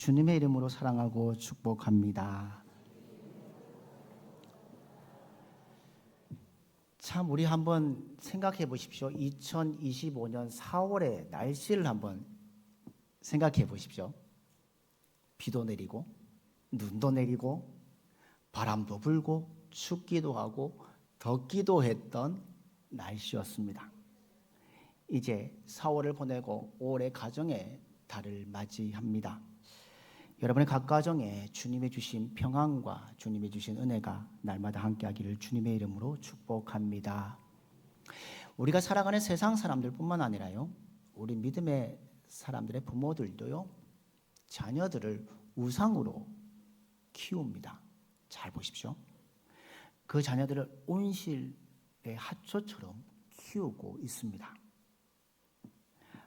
주님의 이름으로 사랑하고 축복합니다. 참 우리 한번 생각해 보십시오. 2025년 4월의 날씨를 한번 생각해 보십시오. 비도 내리고 눈도 내리고 바람도 불고 춥기도 하고 덥기도 했던 날씨였습니다. 이제 4월을 보내고 5월의 가정의 달을 맞이합니다. 여러분의 각 가정에 주님의 주신 평안과 주님의 주신 은혜가 날마다 함께하기를 주님의 이름으로 축복합니다. 우리가 살아가는 세상 사람들뿐만 아니라요, 우리 믿음의 사람들의 부모들도요, 자녀들을 우상으로 키웁니다. 잘 보십시오. 그 자녀들을 온실의 핫초처럼 키우고 있습니다.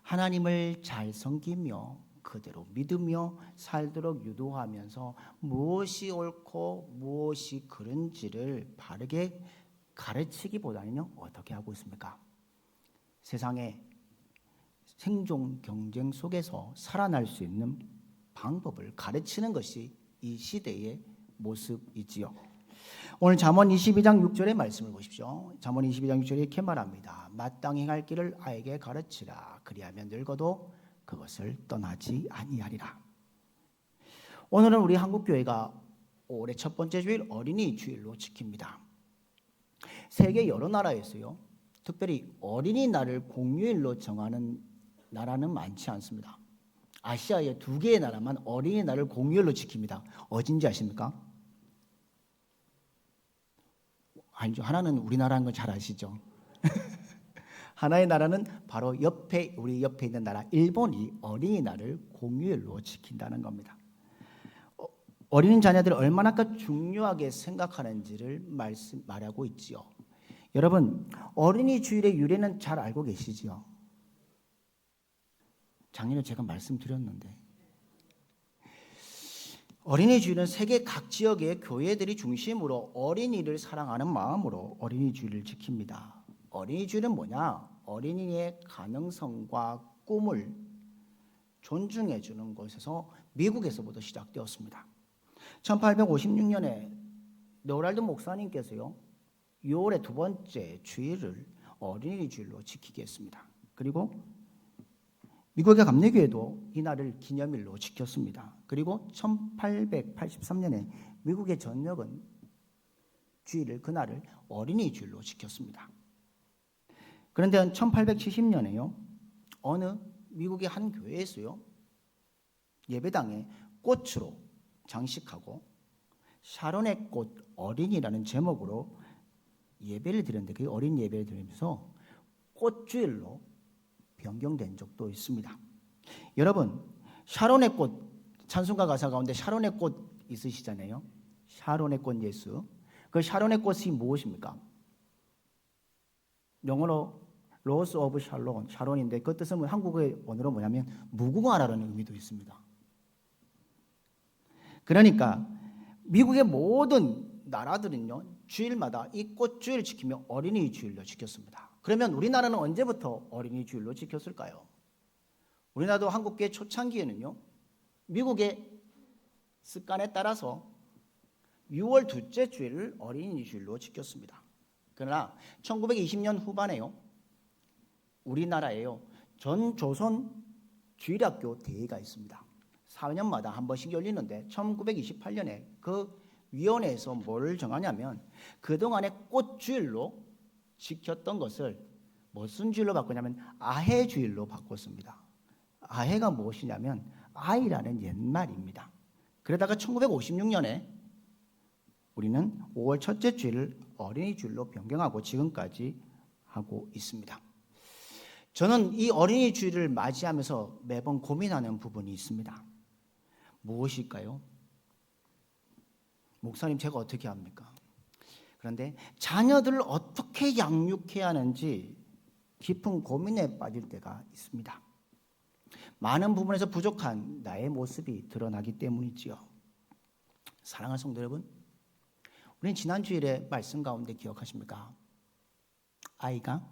하나님을 잘 섬기며 그대로 믿으며 살도록 유도하면서 무엇이 옳고 무엇이 그른지를 바르게 가르치기보다는요, 어떻게 하고 있습니까? 세상의 생존 경쟁 속에서 살아날 수 있는 방법을 가르치는 것이 이 시대의 모습이지요. 오늘 잠언 22장 6절의 말씀을 보십시오. 잠언 22장 6절에 이렇게 말합니다. 마땅히 행할 길을 아이에게 가르치라. 그리하면 늙어도 그것을 떠나지 아니하리라. 오늘은 우리 한국교회가 올해 첫 번째 주일 어린이 주일로 지킵니다. 세계 여러 나라에서요, 특별히 어린이날을 공휴일로 정하는 나라는 많지 않습니다. 아시아의 2개의 나라만 어린이날을 공휴일로 지킵니다. 어딘지 아십니까? 아니죠. 하나는 우리나라인 건 잘 아시죠? 하나의 나라는 바로 우리 옆에 있는 나라 일본이 어린이날을 공휴일로 지킨다는 겁니다. 어린 자녀들을 얼마나 중요하게 생각하는지를 말하고 있지요. 여러분, 어린이 주일의 유래는 잘 알고 계시지요? 작년에 제가 말씀드렸는데, 어린이 주일은 세계 각 지역의 교회들이 중심으로 어린이를 사랑하는 마음으로 어린이 주일을 지킵니다. 어린이 주일은 뭐냐? 어린이의 가능성과 꿈을 존중해 주는 것에서 미국에서부터 시작되었습니다. 1856년에 노랄드 목사님께서요, 6월의 2번째 주일을 어린이 주일로 지키게 했습니다. 그리고 미국의 감리교회도 이날을 기념일로 지켰습니다. 그리고 1883년에 미국의 전역은 주일을 그날을 어린이 주일로 지켰습니다. 그런데 1870년에요, 어느 미국의 한 교회에서요, 예배당에 꽃으로 장식하고 샤론의 꽃 어린이라는 제목으로 예배를 드렸는데, 그 어린 예배를 드리면서 꽃주일로 변경된 적도 있습니다. 여러분, 샤론의 꽃, 찬송가 가사 가운데 샤론의 꽃 있으시잖아요. 샤론의 꽃 예수. 그 샤론의 꽃이 무엇입니까? 영어로 로스 오브 샬론, 샤론인데 그 뜻은 한국의 언어로 뭐냐면 무궁화라는 의미도 있습니다. 그러니까 미국의 모든 나라들은요, 주일마다 이 꽃주일을 지키며 어린이 주일로 지켰습니다. 그러면 우리나라는 언제부터 어린이 주일로 지켰을까요? 우리나라도 한국교회 초창기에는요, 미국의 습관에 따라서 6월 둘째 주일을 어린이 주일로 지켰습니다. 그러나 1920년 후반에요, 우리나라에요, 전 조선 주일학교 대회가 있습니다. 4년마다 한 번씩 열리는데 1928년에 그 위원회에서 뭘 정하냐면 그동안에 꽃주일로 지켰던 것을 무슨 주일로 바꾸냐면 아해주일로 바꿨습니다. 아해가 무엇이냐면 아이라는 옛말입니다. 그러다가 1956년에 우리는 5월 첫째 주일을 어린이 주일로 변경하고 지금까지 하고 있습니다. 저는 이 어린이 주일을 맞이하면서 매번 고민하는 부분이 있습니다. 무엇일까요? 목사님, 제가 어떻게 합니까? 그런데 자녀들을 어떻게 양육해야 하는지 깊은 고민에 빠질 때가 있습니다. 많은 부분에서 부족한 나의 모습이 드러나기 때문이지요. 사랑하는 성도 여러분, 우리는 지난 주일에 말씀 가운데 기억하십니까? 아이가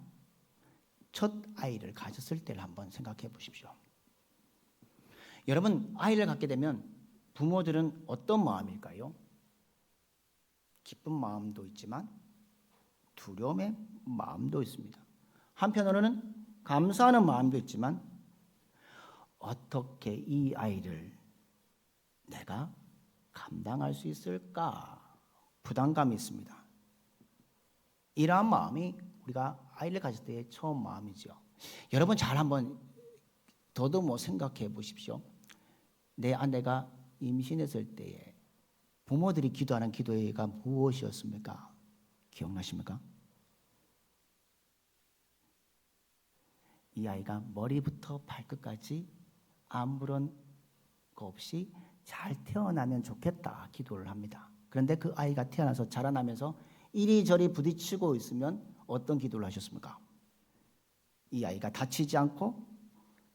첫 아이를 가졌을 때를 한번 생각해 보십시오. 여러분, 아이를 갖게 되면 부모들은 어떤 마음일까요? 기쁜 마음도 있지만 두려움의 마음도 있습니다. 한편으로는 감사하는 마음도 있지만 어떻게 이 아이를 내가 감당할 수 있을까 부담감이 있습니다. 이러한 마음이 우리가 아이를 가질 때의 처음 마음이죠. 여러분 잘 한번 더듬어 생각해 보십시오. 내 아내가 임신했을 때에 부모들이 기도하는 기도회가 무엇이었습니까? 기억나십니까? 이 아이가 머리부터 발끝까지 아무런 거 없이 잘 태어나면 좋겠다 기도를 합니다. 그런데 그 아이가 태어나서 자라나면서 이리저리 부딪히고 있으면 어떤 기도를 하셨습니까? 이 아이가 다치지 않고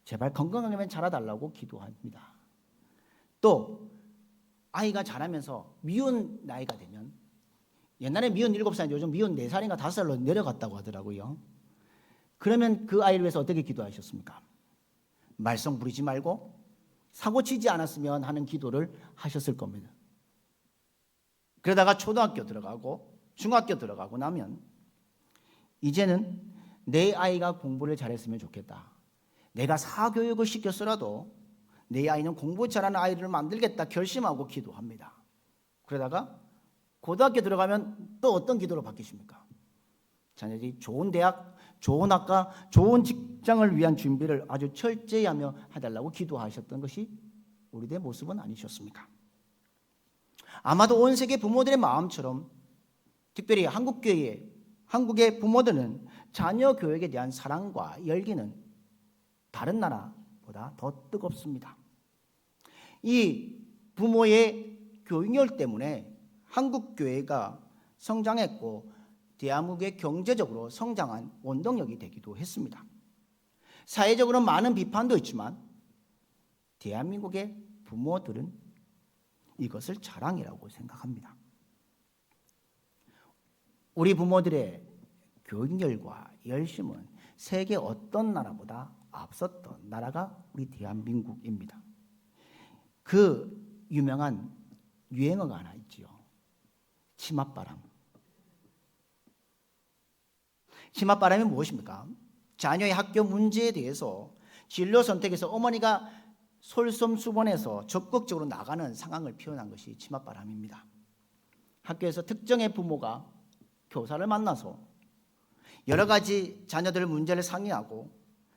제발 건강하게만 자라달라고 기도합니다. 또 아이가 자라면서 미운 나이가 되면, 옛날에 미운 7살, 요즘 미운 4살인가 5살로 내려갔다고 하더라고요. 그러면 그 아이를 위해서 어떻게 기도하셨습니까? 말썽 부리지 말고 사고 치지 않았으면 하는 기도를 하셨을 겁니다. 그러다가 초등학교 들어가고 중학교 들어가고 나면 이제는 내 아이가 공부를 잘했으면 좋겠다. 내가 사교육을 시켰어라도 내 아이는 공부 잘하는 아이를 만들겠다 결심하고 기도합니다. 그러다가 고등학교 들어가면 또 어떤 기도로 바뀌십니까? 자녀들이 좋은 대학, 좋은 학과, 좋은 직장을 위한 준비를 아주 철저히 하며 해달라고 기도하셨던 것이 우리들의 모습은 아니셨습니까? 아마도 온 세계 부모들의 마음처럼 특별히 한국의 부모들은 자녀 교육에 대한 사랑과 열기는 다른 나라보다 더 뜨겁습니다. 이 부모의 교육열 때문에 한국 교회가 성장했고 대한민국의 경제적으로 성장한 원동력이 되기도 했습니다. 사회적으로 많은 비판도 있지만 대한민국의 부모들은 이것을 자랑이라고 생각합니다. 우리 부모들의 교육열과 열심은 세계 어떤 나라보다 앞섰던 나라가 우리 대한민국입니다. 그 유명한 유행어가 하나 있지요. 치맛바람. 치맛바람이 무엇입니까? 자녀의 학교 문제에 대해서 진로 선택에서 어머니가 솔선수범해서 적극적으로 나가는 상황을 표현한 것이 치맛바람입니다. 학교에서 특정의 부모가 교사를 만나서 여러 가지 자녀들 문제를 상의하고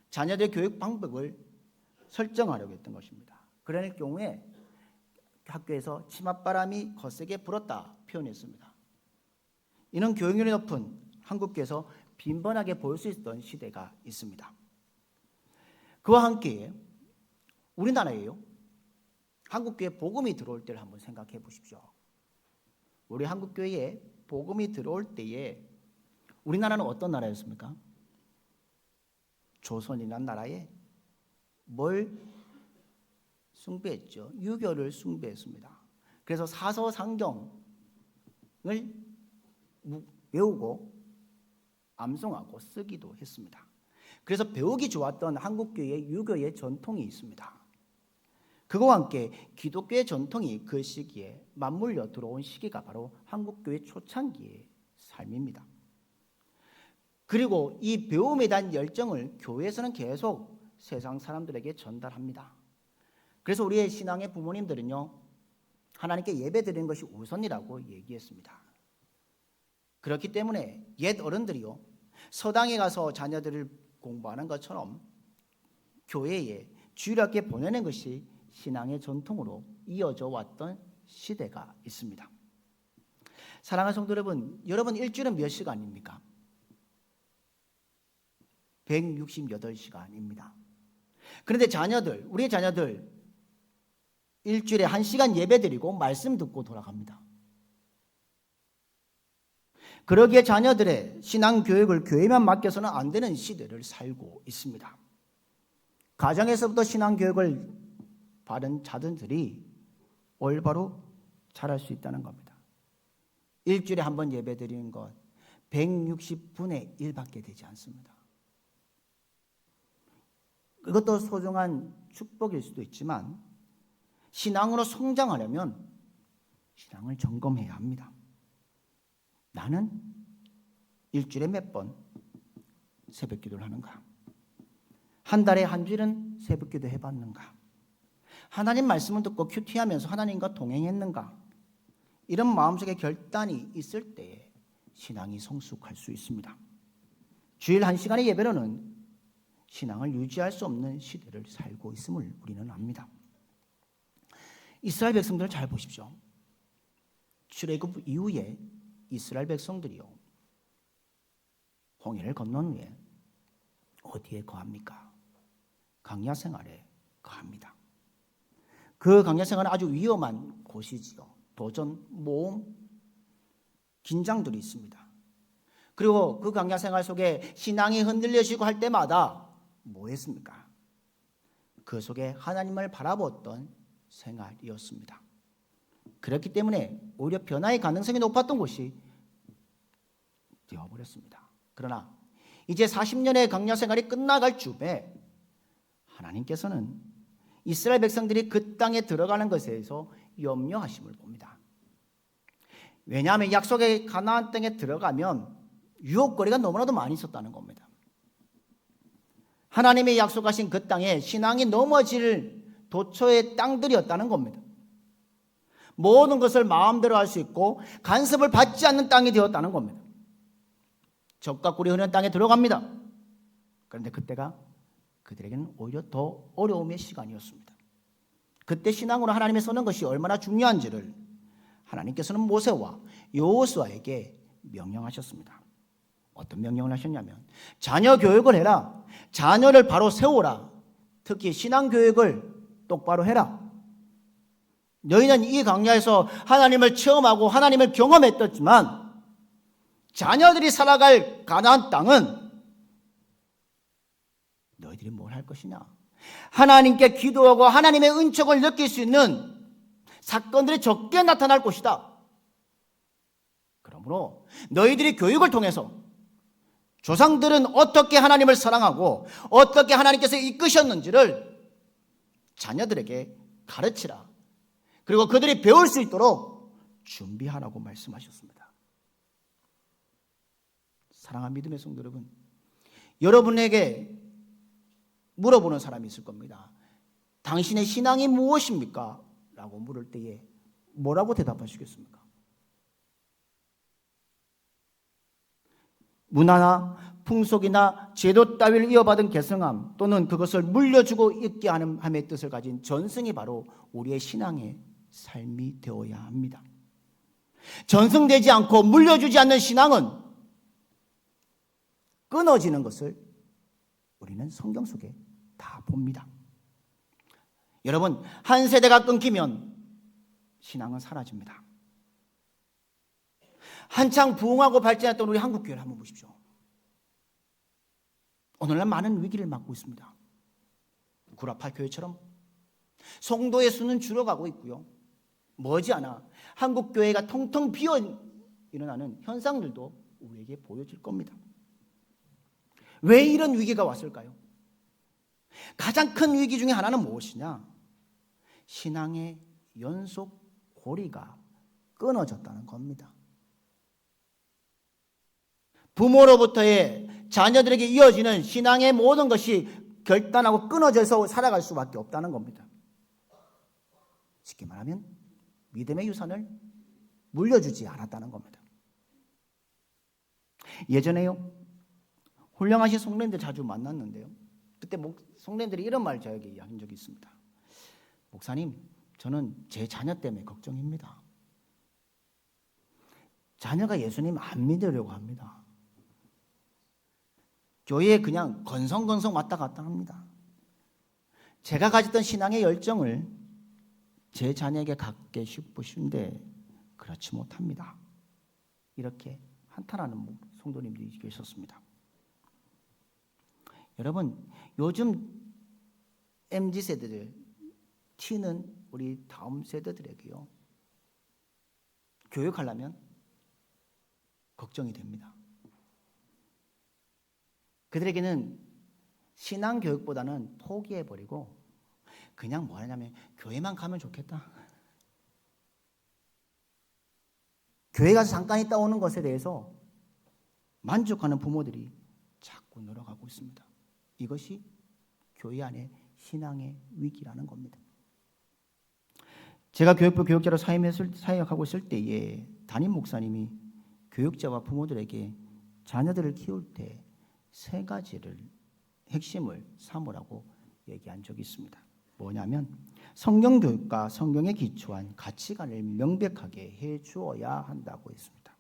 자녀들의 교육 방법을 설정하려고 했던 것입니다. 그럴 경우에 학교에서 치맛바람이 거세게 불었다 표현했습니다. 이는 교육률이 높은 한국교회에서 빈번하게 볼 수 있었던 시대가 있습니다. 그와 함께 우리나라에요, 한국교회 복음이 들어올 때를 한번 생각해 보십시오. 우리 한국교회에 복음이 들어올 때에 우리나라는 어떤 나라였습니까? 조선이라는 나라에 뭘 숭배했죠? 유교를 숭배했습니다. 그래서 사서상경을 외우고 암송하고 쓰기도 했습니다. 그래서 배우기 좋았던 한국교회의 유교의 전통이 있습니다. 그와 함께 기독교의 전통이 그 시기에 맞물려 들어온 시기가 바로 한국교회 초창기의 삶입니다. 그리고 이 배움에 대한 열정을 교회에서는 계속 세상 사람들에게 전달합니다. 그래서 우리의 신앙의 부모님들은요, 하나님께 예배 드리는 것이 우선이라고 얘기했습니다. 그렇기 때문에 옛 어른들이요, 서당에 가서 자녀들을 공부하는 것처럼 교회에 주일학교에 보내는 것이 신앙의 전통으로 이어져 왔던 시대가 있습니다. 사랑하는 성도 여러분 일주일은 몇 시간입니까? 168시간입니다. 그런데 우리의 자녀들 일주일에 1시간 예배드리고 말씀 듣고 돌아갑니다. 그러기에 자녀들의 신앙교육을 교회만 맡겨서는 안 되는 시대를 살고 있습니다. 가정에서부터 신앙교육을 받은 자들이 올바로 잘할 수 있다는 겁니다. 일주일에 한 번 예배드리는 것 160분의 1밖에 되지 않습니다. 그것도 소중한 축복일 수도 있지만 신앙으로 성장하려면 신앙을 점검해야 합니다. 나는 일주일에 몇 번 새벽 기도를 하는가? 한 달에 한 주일은 새벽 기도 해봤는가? 하나님 말씀을 듣고 큐티하면서 하나님과 동행했는가? 이런 마음속에 결단이 있을 때에 신앙이 성숙할 수 있습니다. 주일 1시간의 예배로는 신앙을 유지할 수 없는 시대를 살고 있음을 우리는 압니다. 이스라엘 백성들을 잘 보십시오. 출애굽 이후에 이스라엘 백성들이요, 홍해를 건넌 후에 어디에 거합니까? 광야 생활에 거합니다. 그 광야 생활은 아주 위험한 곳이지요. 도전, 모험, 긴장들이 있습니다. 그리고 그 광야 생활 속에 신앙이 흔들려지고 할 때마다 뭐 했습니까? 그 속에 하나님을 바라보았던 생활이었습니다. 그렇기 때문에 오히려 변화의 가능성이 높았던 곳이 되어버렸습니다. 그러나 이제 40년의 광야 생활이 끝나갈 즈음에 하나님께서는 이스라엘 백성들이 그 땅에 들어가는 것에 대해서 염려하심을 봅니다. 왜냐하면 약속의 가나안 땅에 들어가면 유혹거리가 너무나도 많이 있었다는 겁니다. 하나님의 약속하신 그 땅에 신앙이 넘어질 도처의 땅들이었다는 겁니다. 모든 것을 마음대로 할 수 있고 간섭을 받지 않는 땅이 되었다는 겁니다. 적과 꿀이 흐르는 땅에 들어갑니다. 그런데 그때가 그들에게는 오히려 더 어려움의 시간이었습니다. 그때 신앙으로 하나님에 서는 것이 얼마나 중요한지를 하나님께서는 모세와 여호수아에게 명령하셨습니다. 어떤 명령을 하셨냐면 자녀 교육을 해라. 자녀를 바로 세우라. 특히 신앙 교육을 똑바로 해라. 너희는 이 광야에서 하나님을 체험하고 하나님을 경험했었지만 자녀들이 살아갈 가나안 땅은 너희들이 뭘 할 것이냐? 하나님께 기도하고 하나님의 은총을 느낄 수 있는 사건들이 적게 나타날 것이다. 그러므로 너희들이 교육을 통해서 조상들은 어떻게 하나님을 사랑하고 어떻게 하나님께서 이끄셨는지를 자녀들에게 가르치라. 그리고 그들이 배울 수 있도록 준비하라고 말씀하셨습니다. 사랑하는 믿음의 성도 여러분, 여러분에게 물어보는 사람이 있을 겁니다. 당신의 신앙이 무엇입니까? 라고 물을 때에 뭐라고 대답하시겠습니까? 문화나 풍속이나 제도 따위를 이어받은 개성함 또는 그것을 물려주고 있게 하는 함의 뜻을 가진 전승이 바로 우리의 신앙의 삶이 되어야 합니다. 전승되지 않고 물려주지 않는 신앙은 끊어지는 것을 우리는 성경 속에 다 봅니다. 여러분, 한 세대가 끊기면 신앙은 사라집니다. 한창 부흥하고 발전했던 우리 한국교회를 한번 보십시오. 오늘날 많은 위기를 맞고 있습니다. 구라파 교회처럼 성도의 수는 줄어가고 있고요. 머지않아 한국교회가 텅텅 비어 일어나는 현상들도 우리에게 보여질 겁니다. 왜 이런 위기가 왔을까요? 가장 큰 위기 중에 하나는 무엇이냐? 신앙의 연속 고리가 끊어졌다는 겁니다. 부모로부터의 자녀들에게 이어지는 신앙의 모든 것이 결단하고 끊어져서 살아갈 수밖에 없다는 겁니다. 쉽게 말하면 믿음의 유산을 물려주지 않았다는 겁니다. 예전에요, 훌륭하신 성도님들 자주 만났는데요, 그때 성도님들이 이런 말을 저에게 이야기한 적이 있습니다. 목사님, 저는 제 자녀 때문에 걱정입니다. 자녀가 예수님 안 믿으려고 합니다. 교회에 그냥 건성건성 왔다 갔다 합니다. 제가 가졌던 신앙의 열정을 제 자녀에게 갖게 싶으신데 그렇지 못합니다. 이렇게 한탄하는 성도님들이 계셨습니다. 여러분, 요즘 MZ세대들 튀는 우리 다음 세대들에게요, 교육하려면 걱정이 됩니다. 그들에게는 신앙 교육보다는 포기해버리고 그냥 뭐 하냐면 교회만 가면 좋겠다. 교회 가서 잠깐 있다 오는 것에 대해서 만족하는 부모들이 자꾸 늘어가고 있습니다. 이것이 교회 안에 신앙의 위기라는 겁니다. 제가 교육부 교육자로 사역하고 있을 때에 담임 목사님이 교육자와 부모들에게 자녀들을 키울 때 3가지를 핵심을 삼으라고 얘기한 적이 있습니다. 뭐냐면 성경 교육과 성경에 기초한 가치관을 명백하게 해 주어야 한다고 했습니다.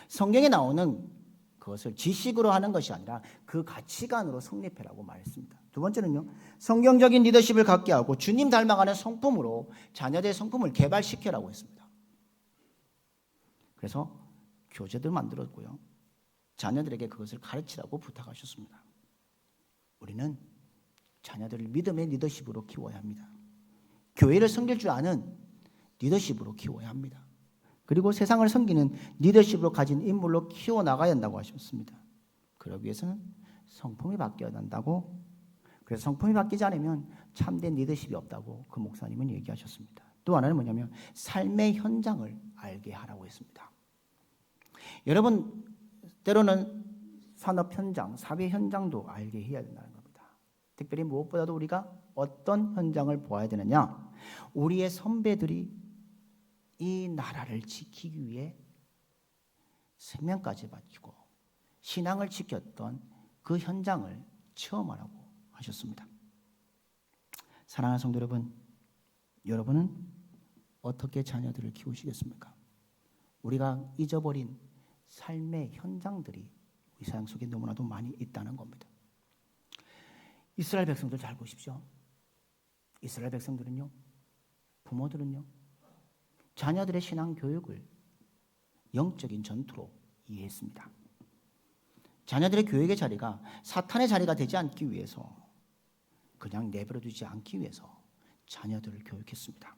성경에 나오는 그것을 지식으로 하는 것이 아니라 그 가치관으로 성립해라고 말했습니다. 두 번째는요, 성경적인 리더십을 갖게 하고 주님 닮아가는 성품으로 자녀들의 성품을 개발시켜라고 했습니다. 그래서 교재도 만들었고요, 자녀들에게 그것을 가르치라고 부탁하셨습니다. 우리는 자녀들을 믿음의 리더십으로 키워야 합니다. 교회를 섬길 줄 아는 리더십으로 키워야 합니다. 그리고 세상을 섬기는 리더십으로 가진 인물로 키워나가야 한다고 하셨습니다. 그러기 위해서는 성품이 바뀌어야 한다고, 그래서 성품이 바뀌지 않으면 참된 리더십이 없다고 그 목사님은 얘기하셨습니다. 또 하나는 뭐냐면 삶의 현장을 알게 하라고 했습니다. 여러분, 때로는 산업 현장, 사회 현장도 알게 해야 된다는 겁니다. 특별히 무엇보다도 우리가 어떤 현장을 보아야 되느냐? 우리의 선배들이 이 나라를 지키기 위해 생명까지 바치고 신앙을 지켰던 그 현장을 체험하라고 하셨습니다. 사랑하는 성도 여러분, 여러분은 어떻게 자녀들을 키우시겠습니까? 우리가 잊어버린 삶의 현장들이 우리 세상 속에 너무나도 많이 있다는 겁니다. 이스라엘 백성들 잘 보십시오. 이스라엘 백성들은요, 부모들은요, 자녀들의 신앙 교육을 영적인 전투로 이해했습니다. 자녀들의 교육의 자리가 사탄의 자리가 되지 않기 위해서, 그냥 내버려두지 않기 위해서 자녀들을 교육했습니다.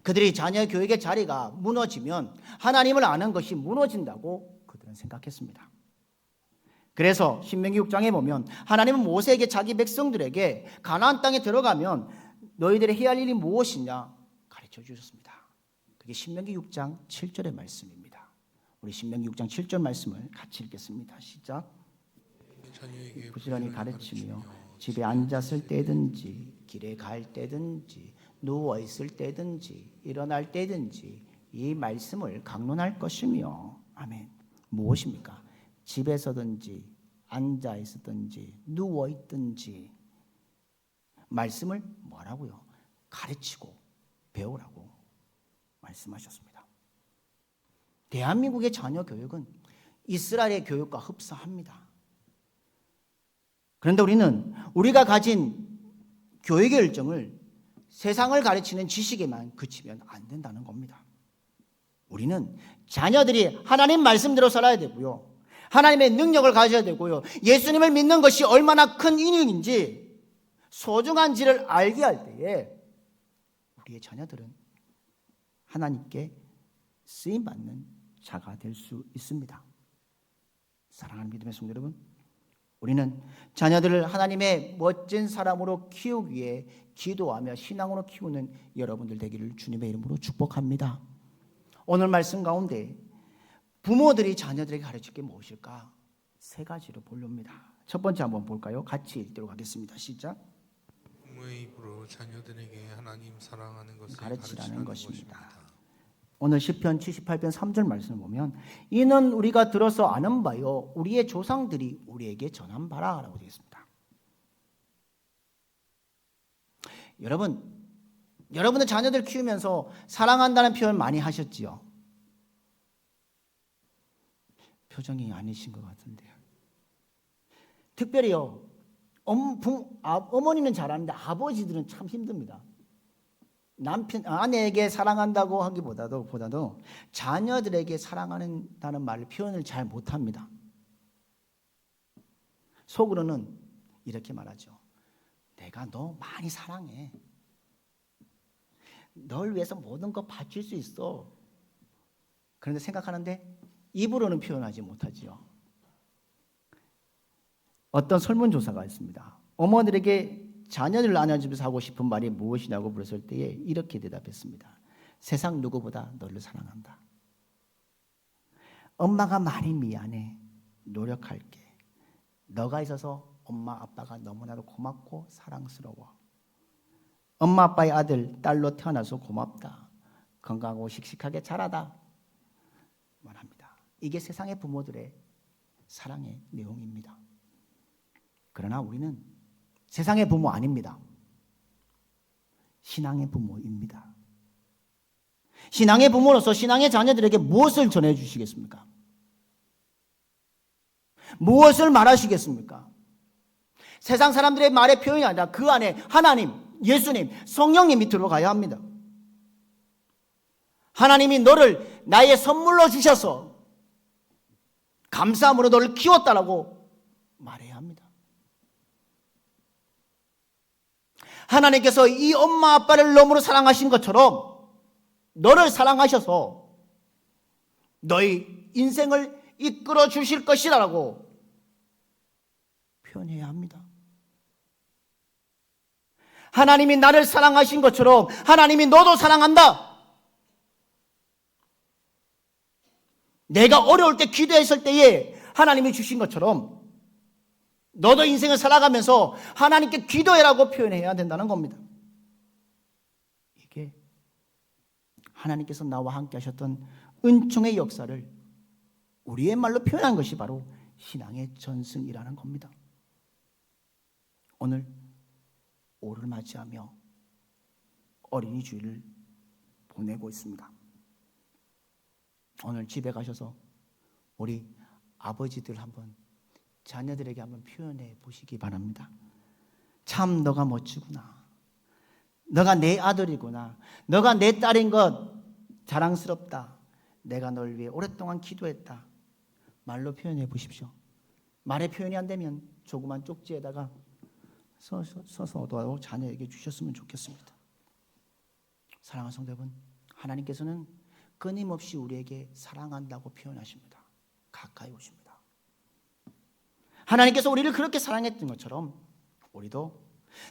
그들이 자녀 교육의 자리가 무너지면 하나님을 아는 것이 무너진다고 그들은 생각했습니다. 그래서 신명기 6장에 보면 하나님은 모세에게 자기 백성들에게 가나안 땅에 들어가면 너희들이 해야 할 일이 무엇이냐 가르쳐 주셨습니다. 그게 신명기 6장 7절의 말씀입니다. 우리 신명기 6장 7절 말씀을 같이 읽겠습니다. 시작. 부지런히 가르치며 집에 앉았을 때든지 길에 갈 때든지 누워 있을 때든지 일어날 때든지 이 말씀을 강론할 것이며. 아멘. 무엇입니까? 집에서든지 앉아 있었든지 누워 있든지 말씀을 뭐라고요? 가르치고 배우라고 말씀하셨습니다. 대한민국의 자녀 교육은 이스라엘의 교육과 흡사합니다. 그런데 우리는 우리가 가진 교육의 열정을 세상을 가르치는 지식에만 그치면 안 된다는 겁니다. 우리는 자녀들이 하나님 말씀대로 살아야 되고요, 하나님의 능력을 가져야 되고요, 예수님을 믿는 것이 얼마나 큰 인연인지 소중한지를 알게 할 때에 우리의 자녀들은 하나님께 쓰임받는 자가 될 수 있습니다. 사랑하는 믿음의 성도 여러분, 우리는 자녀들을 하나님의 멋진 사람으로 키우기 위해 기도하며 신앙으로 키우는 여러분들 되기를 주님의 이름으로 축복합니다. 오늘 말씀 가운데 부모들이 자녀들에게 가르칠 게 무엇일까? 3가지로 보렵니다. 첫 번째 한번 볼까요? 같이 읽도록 하겠습니다. 시작. 부모의 입으로 자녀들에게 하나님 사랑하는 것을 가르치라는 것입니다. 오늘 시편 78편 3절 말씀을 보면 이는 우리가 들어서 아는 바요 우리의 조상들이 우리에게 전한 바라 라고 되어 있습니다. 여러분들 자녀들 키우면서 사랑한다는 표현 많이 하셨지요? 표정이 아니신 것 같은데요. 특별히요, 어머니는 잘하는데 아버지들은 참 힘듭니다. 아내에게 사랑한다고 하기보다도 자녀들에게 사랑한다는 말을 표현을 잘 못합니다. 속으로는 이렇게 말하죠. 내가 너 많이 사랑해. 널 위해서 모든 거 바칠 수 있어. 그런데 생각하는데 입으로는 표현하지 못하지요. 어떤 설문조사가 있습니다. 어머니들에게 자녀를 안아주면서 하고 싶은 말이 무엇이냐고 물었을 때에 이렇게 대답했습니다. 세상 누구보다 너를 사랑한다. 엄마가 많이 미안해. 노력할게. 너가 있어서 엄마 아빠가 너무나도 고맙고 사랑스러워. 엄마 아빠의 아들, 딸로 태어나서 고맙다. 건강하고 씩씩하게 자라다 말합니다. 이게 세상의 부모들의 사랑의 내용입니다. 그러나 우리는 세상의 부모 아닙니다. 신앙의 부모입니다. 신앙의 부모로서 신앙의 자녀들에게 무엇을 전해주시겠습니까? 무엇을 말하시겠습니까? 세상 사람들의 말의 표현이 아니라 그 안에 하나님, 예수님, 성령님이 들어가야 합니다. 하나님이 너를 나의 선물로 주셔서 감사함으로 너를 키웠다라고 말해야 합니다. 하나님께서 이 엄마 아빠를 너무나 사랑하신 것처럼 너를 사랑하셔서 너의 인생을 이끌어 주실 것이라고 표현해야 합니다. 하나님이 나를 사랑하신 것처럼 하나님이 너도 사랑한다. 내가 어려울 때 기도했을 때에 하나님이 주신 것처럼 너도 인생을 살아가면서 하나님께 기도해라고 표현해야 된다는 겁니다. 이게 하나님께서 나와 함께 하셨던 은총의 역사를 우리의 말로 표현한 것이 바로 신앙의 전승이라는 겁니다. 오늘 5를 맞이하며 어린이 주일을 보내고 있습니다. 오늘 집에 가셔서 우리 아버지들 한번 자녀들에게 한번 표현해 보시기 바랍니다. 참 너가 멋지구나. 너가 내 아들이구나. 너가 내 딸인 것 자랑스럽다. 내가 널 위해 오랫동안 기도했다. 말로 표현해 보십시오. 말의 표현이 안 되면 조그만 쪽지에다가 써서 자녀에게 주셨으면 좋겠습니다. 사랑하는 성도 여러분, 하나님께서는 끊임없이 우리에게 사랑한다고 표현하십니다. 가까이 오십니다. 하나님께서 우리를 그렇게 사랑했던 것처럼 우리도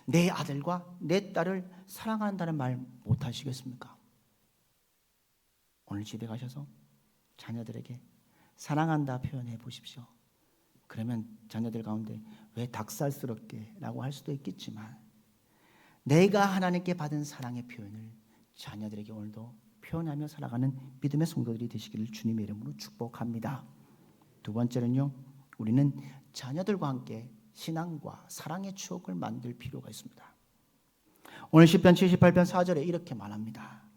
내 아들과 내 딸을 사랑한다는 말 못하시겠습니까? 오늘 집에 가셔서 자녀들에게 사랑한다 표현해 보십시오. 그러면 자녀들 가운데 왜 닭살스럽게 라고 할 수도 있겠지만 내가 하나님께 받은 사랑의 표현을 자녀들에게 오늘도 표현하며 살아가는 믿음의 성도들이 되시기를 주님의 이름으로 축복합니다. 두 번째는요, 우리는 자녀들과 함께 신앙과 사랑의 추억을 만들 필요가 있습니다. 오늘 시편 78편 4절에 이렇게 말합니다.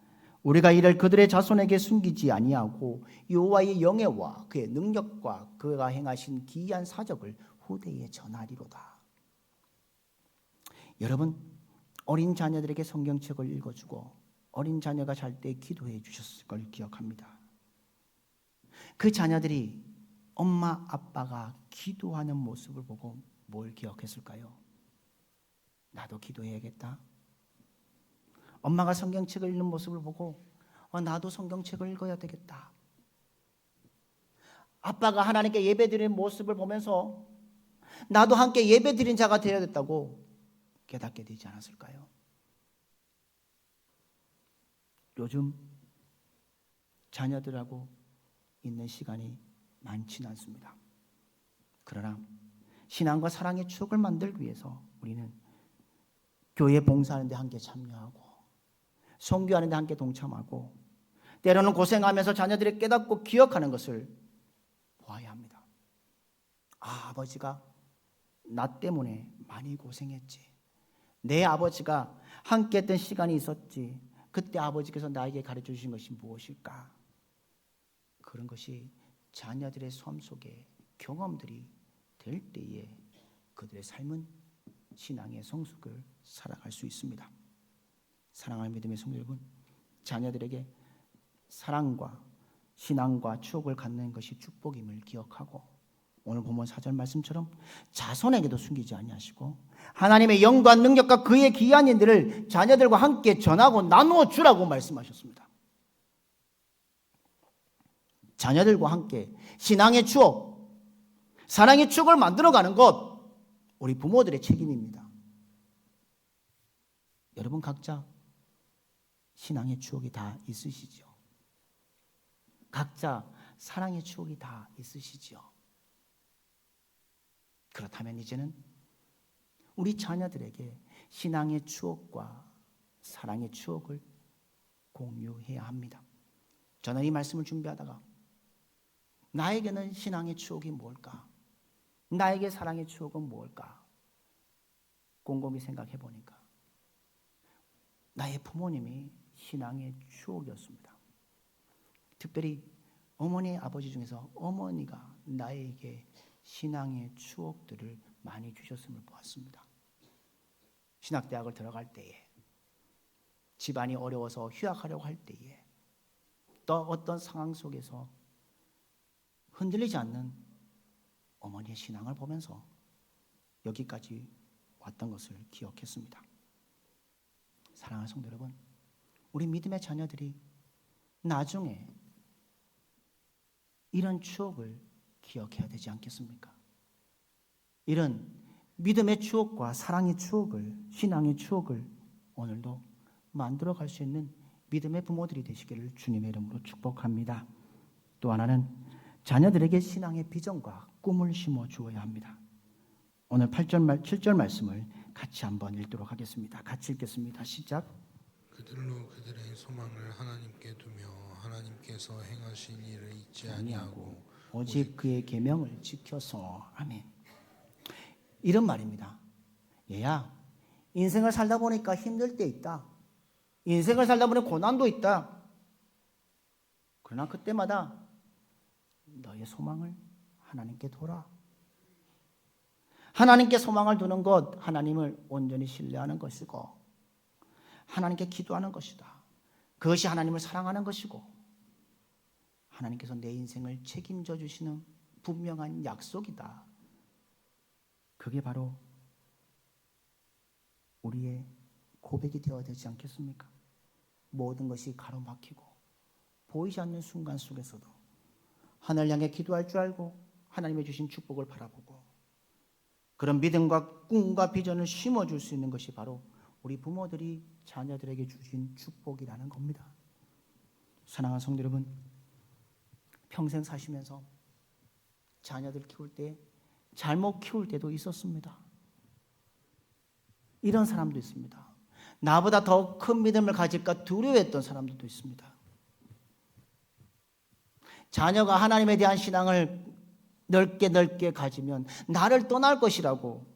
우리가 이를 그들의 자손에게 숨기지 아니하고 여호와의 영예와 그의 능력과 그가 행하신 기이한 사적을 후대에 전하리로다. 여러분, 어린 자녀들에게 성경책을 읽어주고 어린 자녀가 잘 때 기도해 주셨을 걸 기억합니다. 그 자녀들이 엄마 아빠가 기도하는 모습을 보고 뭘 기억했을까요? 나도 기도해야겠다. 엄마가 성경책을 읽는 모습을 보고 나도 성경책을 읽어야 되겠다. 아빠가 하나님께 예배드리는 모습을 보면서 나도 함께 예배드린 자가 되어야겠다고 깨닫게 되지 않았을까요? 요즘 자녀들하고 있는 시간이 많지는 않습니다. 그러나 신앙과 사랑의 추억을 만들기 위해서 우리는 교회 봉사하는 데 함께 참여하고 선교하는 데 함께 동참하고 때로는 고생하면서 자녀들이 깨닫고 기억하는 것을 보아야 합니다. 아버지가 나 때문에 많이 고생했지. 내 아버지가 함께 했던 시간이 있었지. 그때 아버지께서 나에게 가르쳐 주신 것이 무엇일까? 그런 것이 자녀들의 삶 속에 경험들이 될 때에 그들의 삶은 신앙의 성숙을 살아갈 수 있습니다. 사랑하는 믿음의 성도 여러분, 자녀들에게 사랑과 신앙과 추억을 갖는 것이 축복임을 기억하고 오늘 본문 4절 말씀처럼 자손에게도 숨기지 아니하시고 하나님의 영과 능력과 그의 기이한 일들을 자녀들과 함께 전하고 나누어 주라고 말씀하셨습니다. 자녀들과 함께 신앙의 추억, 사랑의 추억을 만들어가는 것 우리 부모들의 책임입니다. 여러분 각자 신앙의 추억이 다 있으시죠? 각자 사랑의 추억이 다 있으시죠? 그렇다면 이제는 우리 자녀들에게 신앙의 추억과 사랑의 추억을 공유해야 합니다. 저는 이 말씀을 준비하다가 나에게는 신앙의 추억이 뭘까? 나에게 사랑의 추억은 뭘까? 곰곰이 생각해 보니까 나의 부모님이 신앙의 추억이었습니다. 특별히 어머니, 아버지 중에서 어머니가 나에게 신앙의 추억들을 많이 주셨음을 보았습니다. 신학대학을 들어갈 때에, 집안이 어려워서 휴학하려고 할 때에, 또 어떤 상황 속에서 흔들리지 않는 어머니의 신앙을 보면서 여기까지 왔던 것을 기억했습니다. 사랑하는 성도 여러분, 우리 믿음의 자녀들이 나중에 이런 추억을 기억해야 되지 않겠습니까? 이런 믿음의 추억과 사랑의 추억을, 신앙의 추억을 오늘도 만들어갈 수 있는 믿음의 부모들이 되시기를 주님의 이름으로 축복합니다. 또 하나는 자녀들에게 신앙의 비전과 꿈을 심어 주어야 합니다. 오늘 7절 말씀을 같이 한번 읽도록 하겠습니다. 같이 읽겠습니다. 시작. 그들로 그들의 소망을 하나님께 두며 하나님께서 행하신 일을 잊지 아니하고 오직 그의 계명을 지켜서. 아멘. 이런 말입니다. 얘야, 인생을 살다 보니까 힘들 때 있다. 인생을 살다 보니 고난도 있다. 그러나 그때마다 너의 소망을 하나님께 둬라. 하나님께 소망을 두는 것, 하나님을 온전히 신뢰하는 것이고 하나님께 기도하는 것이다. 그것이 하나님을 사랑하는 것이고 하나님께서 내 인생을 책임져 주시는 분명한 약속이다. 그게 바로 우리의 고백이 되어야 되지 않겠습니까? 모든 것이 가로막히고 보이지 않는 순간 속에서도 하늘 향해 기도할 줄 알고 하나님의 주신 축복을 바라보고 그런 믿음과 꿈과 비전을 심어줄 수 있는 것이 바로 우리 부모들이 자녀들에게 주신 축복이라는 겁니다. 사랑하는 성도 여러분, 평생 사시면서 자녀들 키울 때 잘못 키울 때도 있었습니다. 이런 사람도 있습니다. 나보다 더 큰 믿음을 가질까 두려워했던 사람들도 있습니다. 자녀가 하나님에 대한 신앙을 넓게 가지면 나를 떠날 것이라고,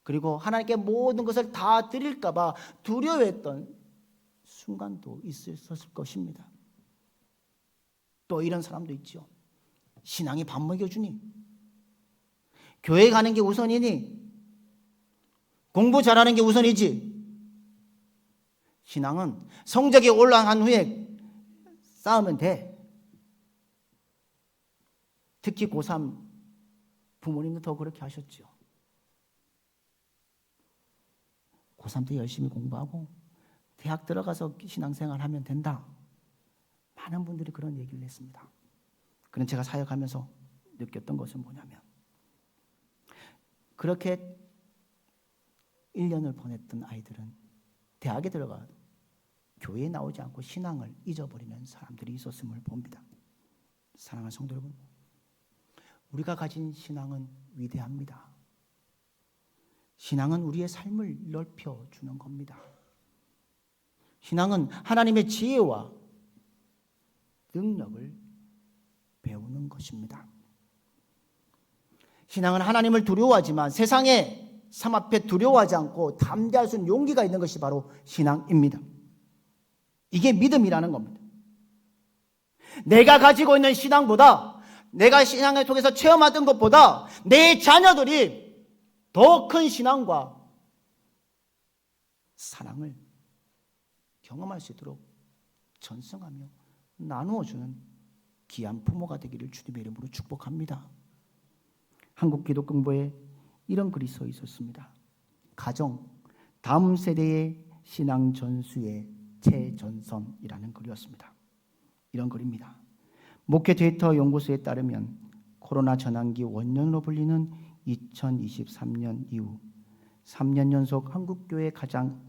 그리고 하나님께 모든 것을 다 드릴까 봐 두려워했던 순간도 있었을 것입니다. 또 이런 사람도 있죠. 신앙이 밥 먹여주니? 교회 가는 게 우선이니? 공부 잘하는 게 우선이지? 신앙은 성적이 올라간 후에 쌓으면 돼. 특히 고3 부모님도 더 그렇게 하셨죠. 고3 때 열심히 공부하고 대학 들어가서 신앙생활 하면 된다. 많은 분들이 그런 얘기를 했습니다. 그런 제가 사역하면서 느꼈던 것은 뭐냐면, 그렇게 1년을 보냈던 아이들은 대학에 들어가 교회에 나오지 않고 신앙을 잊어버리는 사람들이 있었음을 봅니다. 사랑하는 성도 여러분, 우리가 가진 신앙은 위대합니다. 신앙은 우리의 삶을 넓혀주는 겁니다. 신앙은 하나님의 지혜와 능력을 배우는 것입니다. 신앙은 하나님을 두려워하지만 세상의 삶 앞에 두려워하지 않고 담대할 수 있는 용기가 있는 것이 바로 신앙입니다. 이게 믿음이라는 겁니다. 내가 가지고 있는 신앙보다, 내가 신앙을 통해서 체험하던 것보다 내 자녀들이 더 큰 신앙과 사랑을 경험할 수 있도록 전승하며 나누어주는 귀한 부모가 되기를 주님의 이름으로 축복합니다. 한국 기독공부에 이런 글이 써 있었습니다. 가정, 다음 세대의 신앙 전수의 최전선이라는 글이었습니다. 이런 글입니다. 목회 데이터 연구소에 따르면 코로나 전환기 원년으로 불리는 2023년 이후 3년 연속 한국교회의 가장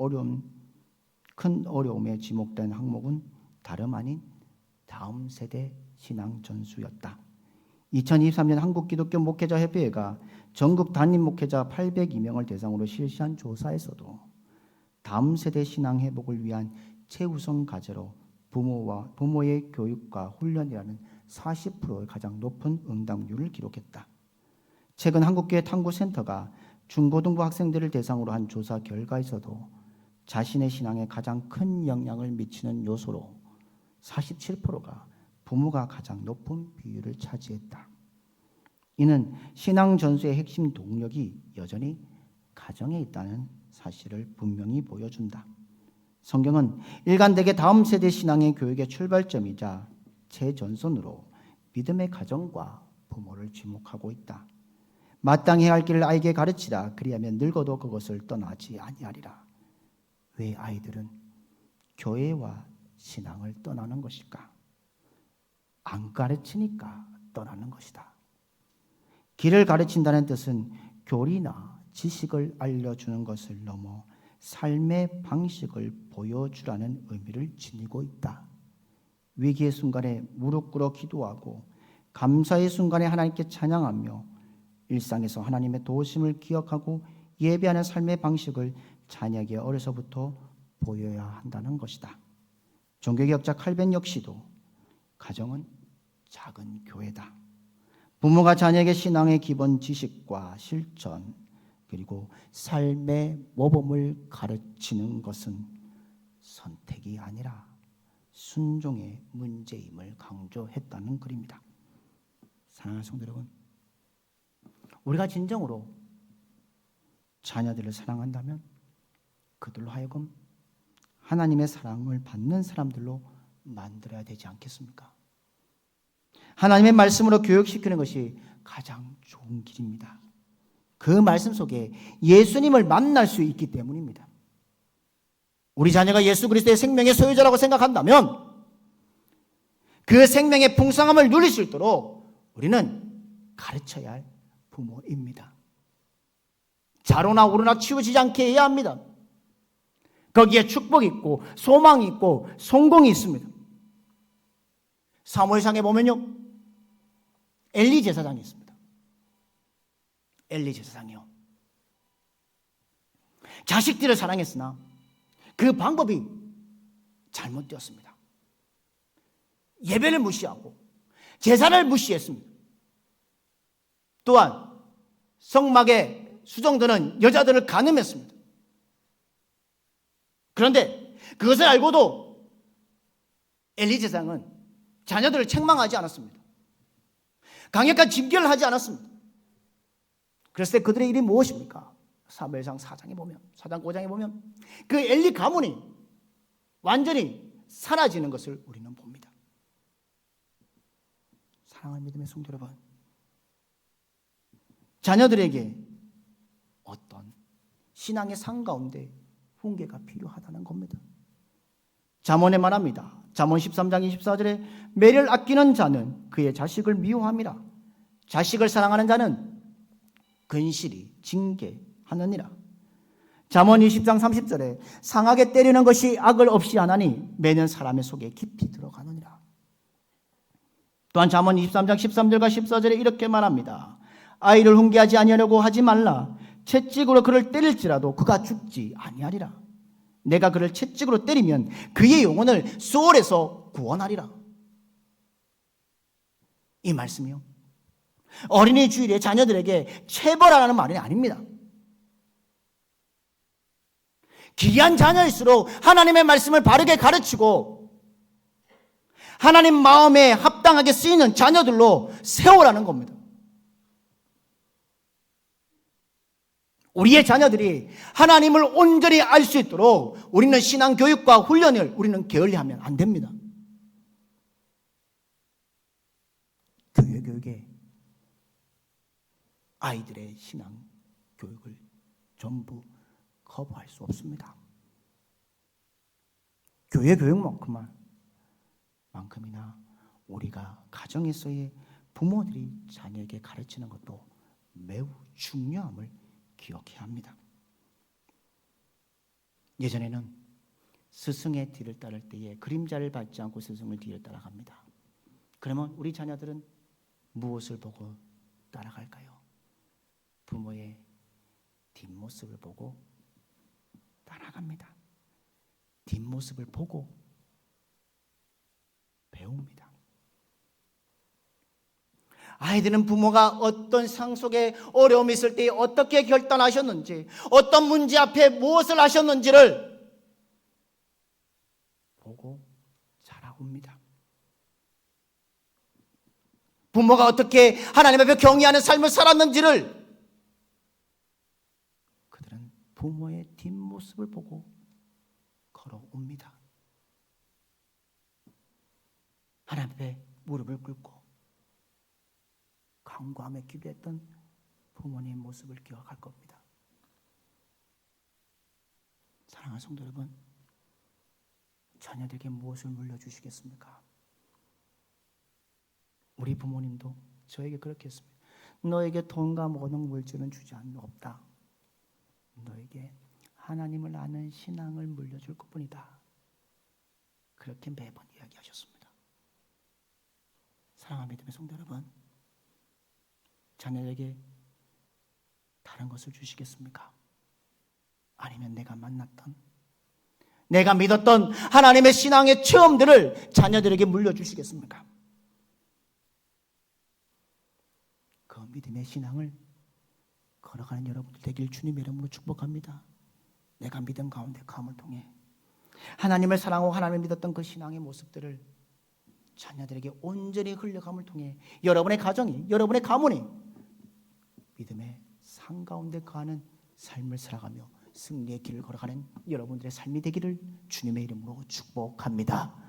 큰 어려움에 지목된 항목은 다름 아닌 다음 세대 신앙 전수였다. 2023년 한국기독교 목회자협의회가 전국 단임 목회자 802명을 대상으로 실시한 조사에서도 다음 세대 신앙 회복을 위한 최우선 과제로 부모의 교육과 훈련이라는 40%의 가장 높은 응답률을 기록했다. 최근 한국교회 탐구센터가 중고등부 학생들을 대상으로 한 조사 결과에서도 자신의 신앙에 가장 큰 영향을 미치는 요소로 47%가 부모가 가장 높은 비율을 차지했다. 이는 신앙 전수의 핵심 동력이 여전히 가정에 있다는 사실을 분명히 보여준다. 성경은 일관되게 다음 세대 신앙의 교육의 출발점이자 최전선으로 믿음의 가정과 부모를 지목하고 있다. 마땅히 할 길을 아이에게 가르치라. 그리하면 늙어도 그것을 떠나지 아니하리라. 왜 아이들은 교회와 신앙을 떠나는 것일까? 안 가르치니까 떠나는 것이다. 길을 가르친다는 뜻은 교리나 지식을 알려주는 것을 넘어 삶의 방식을 보여주라는 의미를 지니고 있다. 위기의 순간에 무릎 꿇어 기도하고 감사의 순간에 하나님께 찬양하며 일상에서 하나님의 도우심을 기억하고 예배하는 삶의 방식을 자녀에게 어려서부터 보여야 한다는 것이다. 종교개혁자 칼빈 역시도 가정은 작은 교회다. 부모가 자녀에게 신앙의 기본 지식과 실천 그리고 삶의 모범을 가르치는 것은 선택이 아니라 순종의 문제임을 강조했다는 글입니다. 사랑하는 성도 여러분, 우리가 진정으로 자녀들을 사랑한다면 그들로 하여금 하나님의 사랑을 받는 사람들로 만들어야 되지 않겠습니까? 하나님의 말씀으로 교육시키는 것이 가장 좋은 길입니다. 그 말씀 속에 예수님을 만날 수 있기 때문입니다. 우리 자녀가 예수 그리스도의 생명의 소유자라고 생각한다면 그 생명의 풍성함을 누릴 수 있도록 우리는 가르쳐야 할 부모입니다. 자로나 우로나 치우치지 않게 해야 합니다. 거기에 축복이 있고 소망이 있고 성공이 있습니다. 사무엘상에 보면요, 엘리 제사장이 있습니다. 엘리 제사장이요, 자식들을 사랑했으나 그 방법이 잘못되었습니다. 예배를 무시하고 제사를 무시했습니다. 또한 성막에 수정되는 여자들을 간음했습니다. 그런데 그것을 알고도 엘리 제사장은 자녀들을 책망하지 않았습니다. 강력한 징계를 하지 않았습니다. 그랬을 때 그들의 일이 무엇입니까? 사무엘상 4장에 보면, 4장 5장에 보면 그 엘리 가문이 완전히 사라지는 것을 우리는 봅니다. 사랑하는 믿음의 성도 여러분, 자녀들에게 어떤 신앙의 상 가운데 훈계가 필요하다는 겁니다. 잠언에 말합니다. 잠언 13장 24절에 매를 아끼는 자는 그의 자식을 미워함이라. 자식을 사랑하는 자는 근실히 징계하느니라. 잠언 20장 30절에 상하게 때리는 것이 악을 없이 하나니 매는 사람의 속에 깊이 들어가느니라. 또한 잠언 23장 13절과 14절에 이렇게 말합니다. 아이를 훈계하지 아니하려고 하지 말라. 채찍으로 그를 때릴지라도 그가 죽지 아니하리라. 내가 그를 채찍으로 때리면 그의 영혼을 수월에서 구원하리라. 이 말씀이요, 어린이 주일에 자녀들에게 체벌하라는 말이 아닙니다. 귀한 자녀일수록 하나님의 말씀을 바르게 가르치고 하나님 마음에 합당하게 쓰이는 자녀들로 세우라는 겁니다. 우리의 자녀들이 하나님을 온전히 알 수 있도록 우리는 신앙 교육과 훈련을 우리는 게을리하면 안 됩니다. 교회 교육에 아이들의 신앙 교육을 전부 커버할 수 없습니다. 교회 교육만큼이나 우리가 가정에서의 부모들이 자녀에게 가르치는 것도 매우 중요함을 기억해야 합니다. 예전에는 스승의 뒤를 따를 때에 그림자를 밟지 않고 스승을 뒤를 따라갑니다. 그러면 우리 자녀들은 무엇을 보고 따라갈까요? 부모의 뒷모습을 보고 따라갑니다. 뒷모습을 보고 배웁니다. 아이들은 부모가 어떤 상황 속에 어려움이 있을 때 어떻게 결단하셨는지, 어떤 문제 앞에 무엇을 하셨는지를 보고 자라옵니다. 부모가 어떻게 하나님 앞에 경외하는 삶을 살았는지를 그들은 부모의 뒷모습을 보고 걸어옵니다. 하나님 앞에 무릎을 꿇고 간구하며 기도했던 부모님의 모습을 기억할 겁니다. 사랑하는 성도 여러분, 자녀들에게 무엇을 물려주시겠습니까? 우리 부모님도 저에게 그렇게 했습니다. 너에게 돈과 모든 물질은 주지 않는 없다. 너에게 하나님을 아는 신앙을 물려줄 것뿐이다. 그렇게 매번 이야기하셨습니다. 사랑하는 믿음의 성도 여러분, 자녀에게 다른 것을 주시겠습니까? 아니면 내가 만났던, 내가 믿었던 하나님의 신앙의 체험들을 자녀들에게 물려주시겠습니까? 그 믿음의 신앙을 걸어가는 여러분들 되길 주님의 이름으로 축복합니다. 내가 믿음 가운데 감을 통해 하나님을 사랑하고 하나님을 믿었던 그 신앙의 모습들을 자녀들에게 온전히 흘려감을 통해 여러분의 가정이, 여러분의 가문이 믿음의 산 가운데 거하는 삶을 살아가며 승리의 길을 걸어가는 여러분들의 삶이 되기를 주님의 이름으로 축복합니다.